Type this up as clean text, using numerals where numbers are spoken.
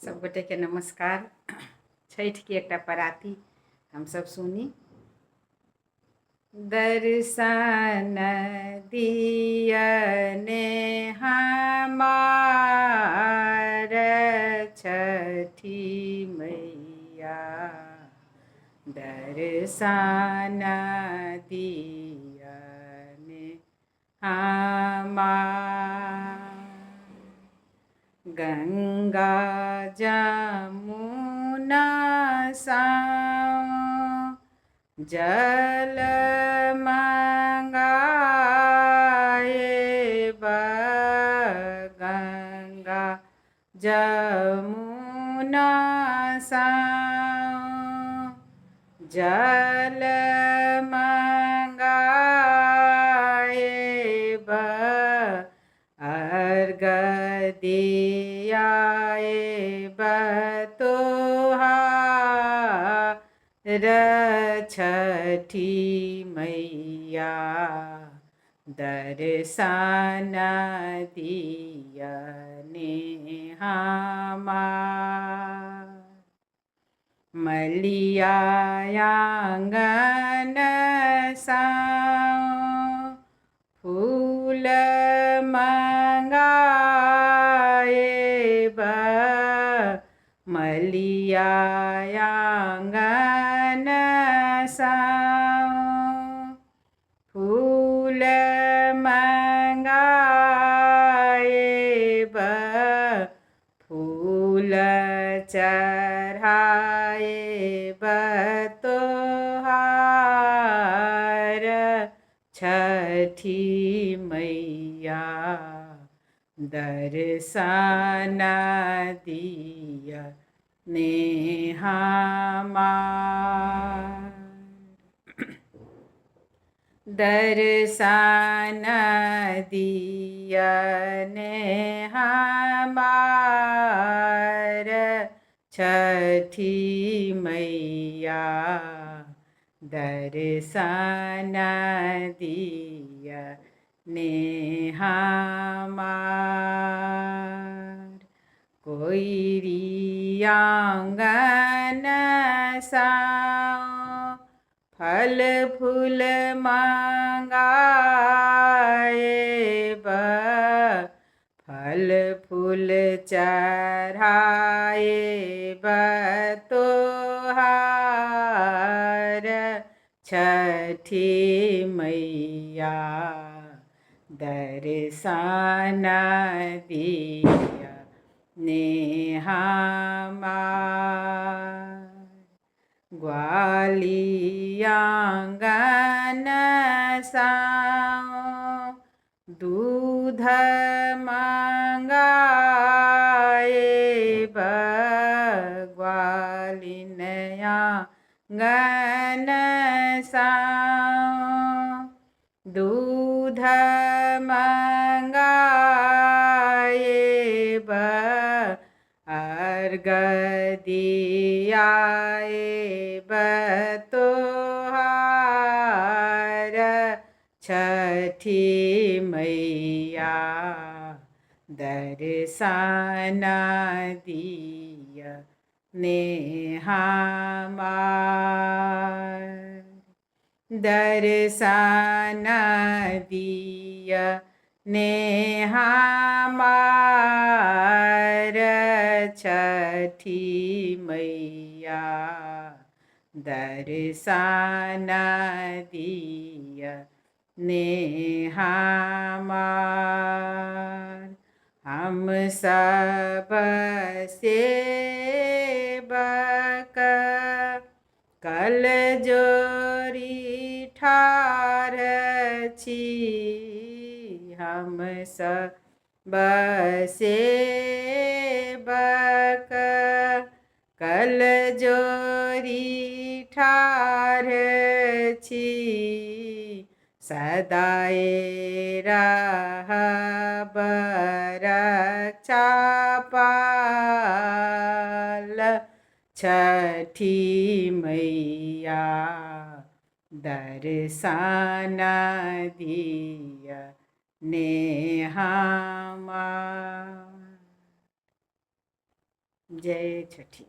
सब गोटे के नमस्कार। छठ की एकटा पराती हम सब सुनी। दर्शन दियने हमार छठी मैया, दर्शन दियने हमार। गंगा जमुना साओ जल मंगाए गंगा जमुना साओ जल मंगाए अर्घ दियाए बतोहार छठी मैया, दर्शन दियने हमार। मलिया आंगन साओ फूल मंगाए मलिया आंगन साओ फूल मंगाए फूल चढ़ाए बतोहार छठी मैया, दर्शन दियने हमार। दर्शन दियने हमार छठी मैया, दर्शन दियने हमार। कोइरी आंगन साओ फल फूल मंगाए फल फूल चढ़ाए बतोहार छठी मैया, दर्शन दियने हमार। ग्वाली आंगन साओ दूध मंगाए ग्वालिन आंगन साओ दूध मंगाए अर्घ दियाए बतोहार छठी मैया, दर्शन दियने हमार। दर्शन दियने हमार छठी मैया, दर्शन दियने हमार। हम सब सेवक कल जोरी ठार छी, हम सब सेवक कल जोरी ठार छी, सदाए रहब रक्षा पाल छठी मैया, दर्शन दियने हमार। जय छठी।